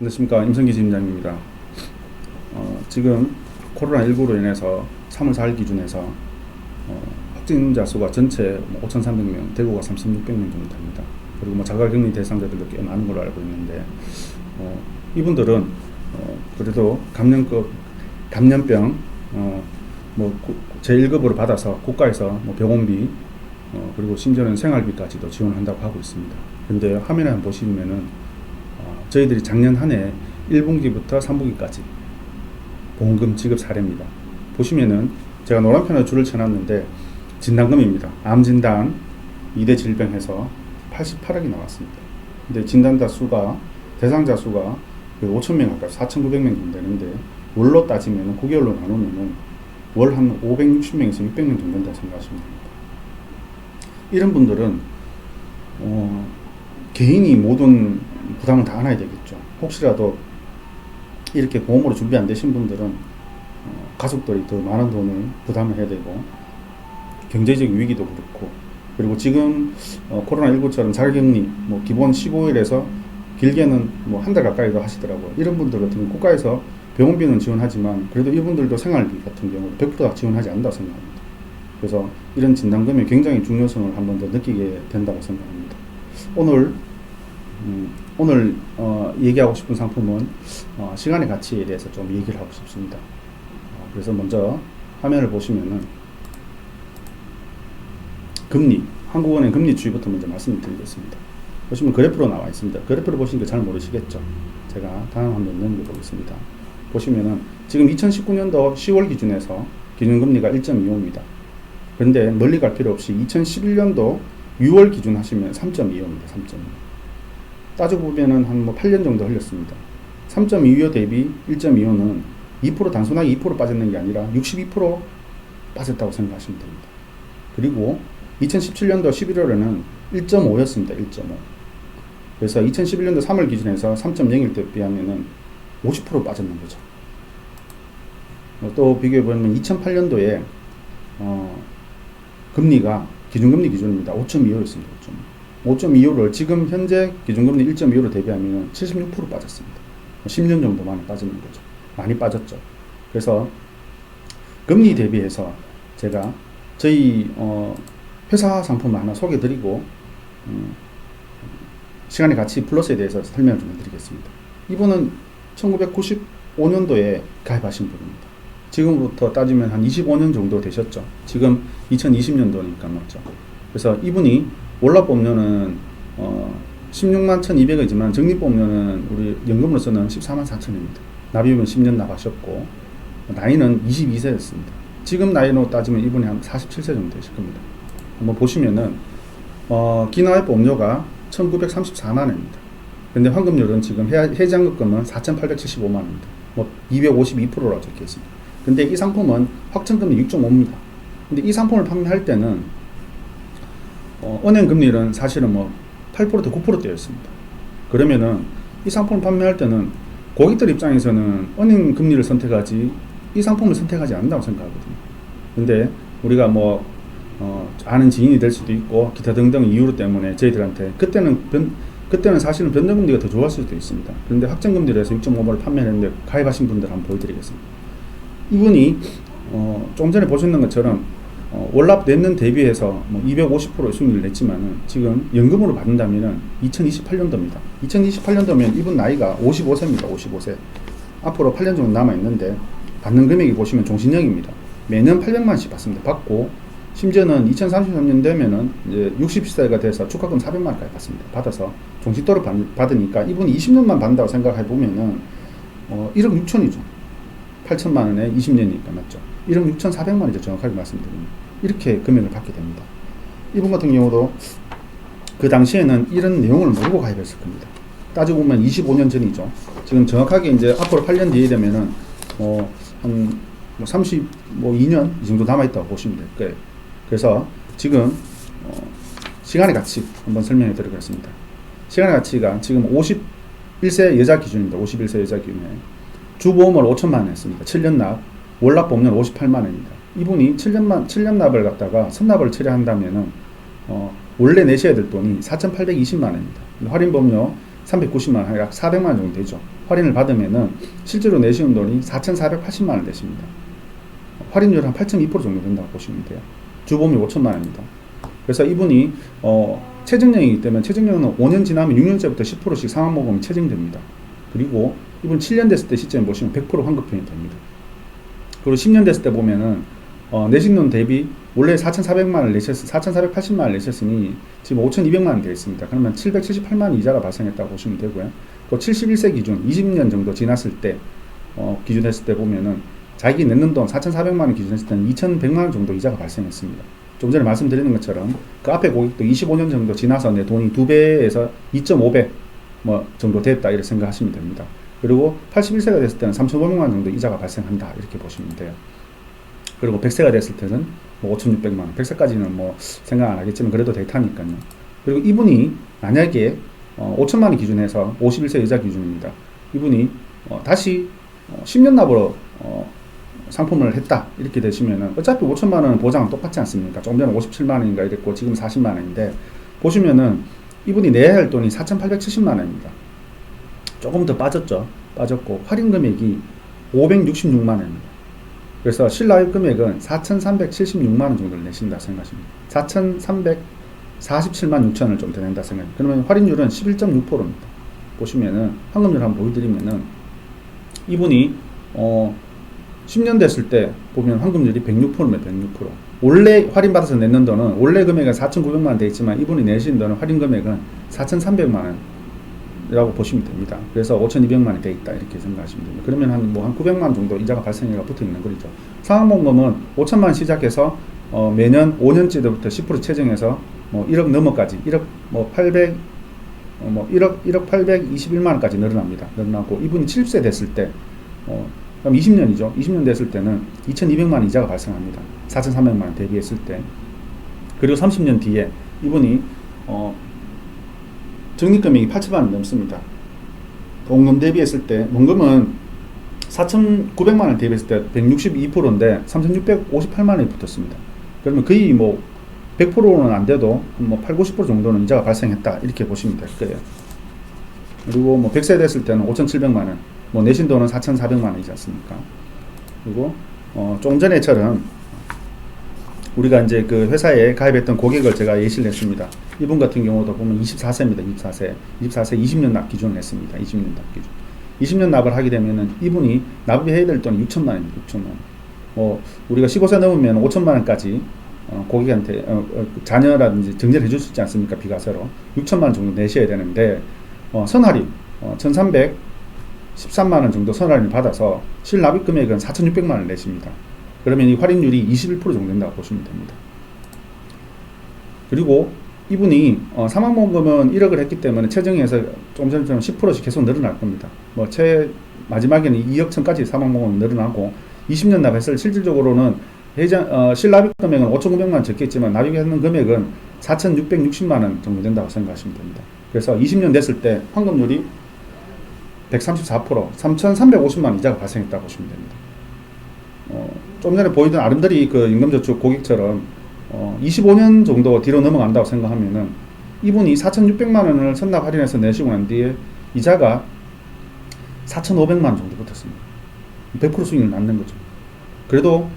안녕하십니까, 임성기 지점장입니다. 지금 코로나19로 인해서 3월 4일 기준에서 확진자 수가 전체 5,300명, 대구가 3,600명 정도 됩니다. 그리고 자가격리 대상자들도 꽤 많은 걸로 알고 있는데, 이분들은 그래도 감염병 제1급으로 받아서 국가에서 병원비 그리고 심지어는 생활비까지도 지원한다고 하고 있습니다. 근데 화면에 한번 보시면은 저희들이 작년 한 해 1분기부터 3분기까지 보험금 지급 사례입니다. 보시면은 제가 노란펜으로 줄을 쳐놨는데 진단금입니다. 암진단 2대 질병해서 88억이 나왔습니다. 근데 진단자 수가 대상자 수가 5,000명 가까이 4,900명 정도 되는데 월로 따지면 9개월로 나누면은 월 한 560명에서 600명 정도 된다고 생각하시면 됩니다. 이런 분들은 개인이 모든 부담을 다 안아야 되겠죠. 혹시라도 이렇게 보험으로 준비 안 되신 분들은 가족들이 더 많은 돈을 부담을 해야 되고 경제적 위기도 그렇고, 그리고 지금 코로나19처럼 자가격리 기본 15일에서 길게는 한 달 가까이도 하시더라고요. 이런 분들 같은 경우 국가에서 병원비는 지원하지만 그래도 이분들도 생활비 같은 경우 100%다 지원하지 않는다고 생각합니다. 그래서 이런 진단금이 굉장히 중요성을 한 번 더 느끼게 된다고 생각합니다. 오늘 얘기하고 싶은 상품은 시간의 가치에 대해서 좀 얘기를 하고 싶습니다. 그래서 먼저 화면을 보시면은 금리, 한국은행 금리 추이부터 먼저 말씀을 드리겠습니다. 보시면 그래프로 나와 있습니다. 그래프를 보시니까 잘 모르시겠죠. 제가 다음 한번 넘겨보겠습니다. 보시면은 지금 2019년도 10월 기준에서 기준금리가 1.25입니다. 그런데 멀리 갈 필요 없이 2011년도 6월 기준 하시면 3.25입니다. 3.25. 따지고 보면은 한 8년 정도 흘렸습니다. 3.25 대비 1.25는 2% 단순하게 2% 빠졌는 게 아니라 62% 빠졌다고 생각하시면 됩니다. 그리고 2017년도 11월에는 1.5였습니다. 1.5. 그래서 2011년도 3월 기준에서 3.01 대비하면은 50% 빠졌는 거죠. 또 비교해 보면 2008년도에 금리가 기준금리 기준입니다. 5.25였습니다. 5.25를 지금 현재 기준금리 1.25로 대비하면 76% 빠졌습니다. 10년 정도 만에 빠지는 거죠. 많이 빠졌죠. 그래서 금리 대비해서 제가 저희 회사 상품을 하나 소개해드리고 시간의 가치 플러스에 대해서 설명을 좀 해드리겠습니다. 이분은 1995년도에 가입하신 분입니다. 지금부터 따지면 한 25년 정도 되셨죠. 지금 2020년도니까 맞죠. 그래서 이분이 월납보험료는 16만 1,200원이지만 적립보험료는 우리 연금으로서는 14만 4천원입니다. 납입은 10년 납하셨고 나이는 22세였습니다. 지금 나이로 따지면 이분이 한 47세 정도 되실 겁니다. 한번 보시면은 기납보험료가 1,934만원입니다. 근데 환급률은 지금 해지환급금은 4,875만원입니다. 252%라고 적혀 있습니다. 근데 이 상품은 확정금리 6.5입니다. 근데 이 상품을 판매할 때는 은행 금리는 사실은 8%대 9%대였습니다. 그러면은 이 상품을 판매할 때는 고객들 입장에서는 은행 금리를 선택하지 이 상품을 선택하지 않는다고 생각하거든요. 근데 우리가 아는 지인이 될 수도 있고 기타 등등 이유 때문에 저희들한테 그때는 사실은 변동금리가 더 좋았을 수도 있습니다. 그런데 확정금리로 해서 6.5%를 판매했는데 가입하신 분들 한번 보여드리겠습니다. 이분이 조금 전에 보셨는 것처럼 월납 냈는 대비해서 250%의 수익률을 냈지만은 지금 연금으로 받는다면은 2028년도입니다. 2028년도면 이분 나이가 55세입니다. 55세. 앞으로 8년 정도 남아있는데 받는 금액이 보시면 종신형입니다. 매년 800만원씩 받습니다. 받고 심지어는 2033년 되면은 이제 60세가 돼서 축하금 400만원까지 받습니다. 받아서 종신도를 받으니까 이분이 20년만 받는다고 생각해 보면은 1억 6천이죠. 8천만원에 20년이니까 맞죠. 1억 6,400만원이죠. 정확하게 말씀드리면. 이렇게 금액을 받게 됩니다. 이분 같은 경우도 그 당시에는 이런 내용을 모르고 가입했을 겁니다. 따지고 보면 25년 전이죠. 지금 정확하게 이제 앞으로 8년 뒤에 되면은 한 32년 이 정도 남아있다고 보시면 될 거예요. 그래서 지금 시간의 가치 한번 설명해 드리겠습니다. 시간의 가치가 지금 51세 여자 기준입니다. 51세 여자 기준에 주보험을 5천만원 했습니다. 7년 납, 월납보험료는 58만원입니다. 이분이 7년 납을 갖다가 선납을 처리한다면은 원래 내셔야 될 돈이 4,820만원입니다. 할인보험료 390만 원, 약 400만 원 정도 되죠. 할인을 받으면은 실제로 내시는 돈이 4,480만 원 되십니다. 할인율 한 8.2% 정도 된다고 보시면 돼요. 주보험이 5천만 원입니다. 그래서 이분이 체증령이기 때문에 체증령은 5년 지나면 6년째부터 10%씩 상환보험이 체증됩니다. 그리고 이분 7년 됐을 때 시점에 보시면 100% 환급형이 됩니다. 그리고 10년 됐을 때 보면은 내신 돈 대비 원래 4,400만 원을 4,480만 원을 내셨으니 지금 5,200만 원 되어 있습니다. 그러면 778만 원 이자가 발생했다고 보시면 되고요. 또 71세 기준 20년 정도 지났을 때 기준했을 때 보면은 자기 냈는 돈 4,400만 원 기준했을 때는 2,100만 원 정도 이자가 발생했습니다. 좀 전에 말씀드리는 것처럼 그 앞에 고객도 25년 정도 지나서 내 돈이 2배에서 2.5배 뭐 정도 됐다 이렇게 생각하시면 됩니다. 그리고 81세가 됐을 때는 3,500만 원 정도 이자가 발생한다 이렇게 보시면 돼요. 그리고 100세가 됐을 때는 뭐 5,600만 원, 100세까지는 뭐 생각 안 하겠지만 그래도 데이터니까요. 그리고 이분이 만약에 5천만 원 기준에서 51세 이자 기준입니다. 이분이 다시 10년 납으로 상품을 했다 이렇게 되시면은 어차피 5천만 원 보장은 똑같지 않습니까? 조금 전에 57만 원인가 이랬고 지금 40만 원인데 보시면은 이분이 내야 할 돈이 4,870만 원입니다. 조금 더 빠졌고 할인 금액이 566만 원입니다. 그래서 실납입 금액은 4,376만 원 정도를 내신다 생각하십니다. 4,347만 6천을 좀 더 낸다 생각합니다. 그러면 할인율은 11.6%입니다. 보시면은 환급률 한번 보여드리면은 이분이 10년 됐을 때 보면 환급률이 106%입니다. 106%. 원래 할인받아서 냈는 돈은 원래 금액은 4,900만 원 되어 있지만 이분이 내신 돈은 할인 금액은 4,300만 원이라고 보시면 됩니다. 그래서 5,200만 원이 되어 있다 이렇게 생각하시면 됩니다. 그러면 한 900만 원 정도 이자가 발생해가 붙어 있는 거죠. 상환보험은 5천만 원 시작해서 매년 5년째 때부터 10% 체증해서 1억 넘어까지 1억 821만 원까지 늘어납니다. 늘어나고 이분이 70세 됐을 때 그럼 20년이죠. 20년 됐을 때는 2,200만 원 이자가 발생합니다. 4,300만 원 대비했을 때. 그리고 30년 뒤에 이분이 적립금액이 8천만 원 넘습니다. 원금 대비했을 때 원금은 4,900만 원 대비했을 때 162%인데 3,658만 원이 붙었습니다. 그러면 거의 100%는 안 돼도 8, 90% 정도는 이자가 발생했다 이렇게 보시면 될 거예요. 그리고 100세 됐을 때는 5,700만 원, 내신 돈은 4,400만 원이지 않습니까? 그리고 조금 전에처럼 우리가 이제 그 회사에 가입했던 고객을 제가 예시를 냈습니다. 이분 같은 경우도 보면 24세입니다. 24세 20년 납 기준을 냈습니다. 20년 납 기준. 20년 납을 하게 되면은 이분이 납입해야 될 돈이 6천만 원입니다. 6천만 원. 우리가 15세 넘으면 5천만 원까지 고객한테 자녀라든지 증여를 해줄 수 있지 않습니까? 비과세로 6천만 원 정도 내셔야 되는데 선할인 1,313만 원 정도 선할인을 받아서 실납입 금액은 4,600만 원을 내십니다. 그러면 이 할인율이 21% 정도 된다고 보시면 됩니다. 그리고 이분이 사망보험금은 1억을 했기 때문에 체증에서 조금 전처럼 10%씩 계속 늘어날 겁니다. 마지막에는 2억 천까지 사망보험은 늘어나고 20년 납했을 실질적으로는 실납입 금액은 5,900만 원 적겠지만 납입하는 금액은 4,660만 원 정도 된다고 생각하시면 됩니다. 그래서 20년 됐을 때 환급률이 134%, 3,350만 원 이자가 발생했다고 보시면 됩니다. 좀 전에 보이던 아름다리 그 임금저축 고객처럼 25년 정도 뒤로 넘어간다고 생각하면은 이분이 4,600만 원을 선납 할인해서 내시고 난 뒤에 이자가 4,500만 원 정도 붙었습니다. 100% 수익을 낳는 거죠. 그래도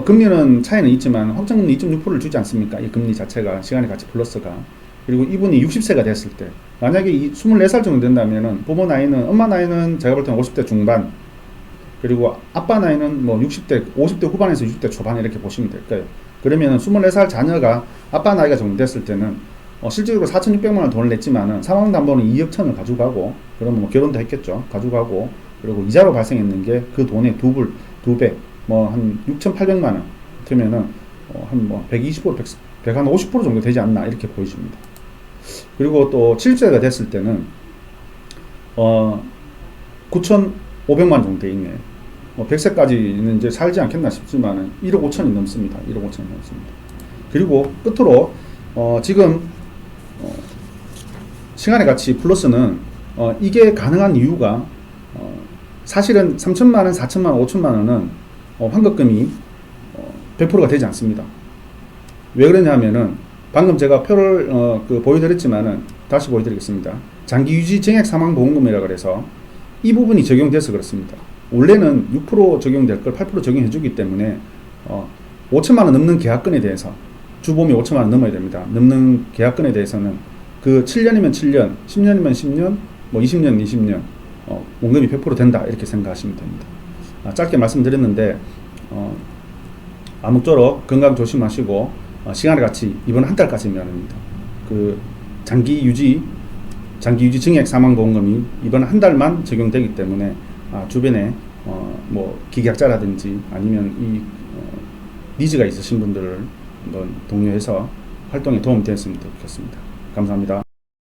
금리는 차이는 있지만 확정금리 2.6%를 주지 않습니까? 이 금리 자체가 시간의 가치 플러스가. 그리고 이분이 60세가 됐을 때 만약에 24살 정도 된다면은 부모 나이는 엄마 나이는 제가 볼 때는 50대 중반 그리고 아빠 나이는 60대 50대 후반에서 60대 초반 이렇게 보시면 될 거예요. 그러면 24살 자녀가 아빠 나이가 정도 됐을 때는 실질적으로 4,600만 원 돈을 냈지만은 사망담보는 2억 천을 가져가고 그러면 결혼도 했겠죠. 가져가고 그리고 이자로 발생했는 게 그 돈의 두 배 한 6,800만 원 되면은 한 120%, 150% 정도 되지 않나 이렇게 보여집니다. 그리고 또 70세가 됐을 때는 9,500만 원 정도 돼 있네요. 100세까지는 이제 살지 않겠나 싶지만은 1억 5천이 넘습니다. 1억 5천이 넘습니다. 그리고 끝으로 지금 시간의 가치 플러스는 이게 가능한 이유가 사실은 3천만 원, 4천만 원, 5천만 원은 환급금이 100%가 되지 않습니다. 왜 그러냐면은 방금 제가 표를 보여드렸지만은 다시 보여드리겠습니다. 장기 유지 증액 사망 보험금이라 그래서 이 부분이 적용돼서 그렇습니다. 원래는 6% 적용될 걸 8% 적용해 주기 때문에 5천만 원 넘는 계약건에 대해서 주보험이 5천만 원 넘어야 됩니다. 넘는 계약건에 대해서는 그 7년이면 7년, 10년이면 10년, 뭐 20년, 20년 원금이 100% 된다 이렇게 생각하시면 됩니다. 짧게 말씀드렸는데 아무쪼록 건강 조심하시고 시간을 같이 이번 한 달까지면입니다. 그 장기 유지 증액 사망보험금이 이번 한 달만 적용되기 때문에 주변에 뭐 기계약자라든지 아니면 이 니즈가 있으신 분들을 한번 독려해서 활동에 도움이 되었으면 좋겠습니다. 감사합니다.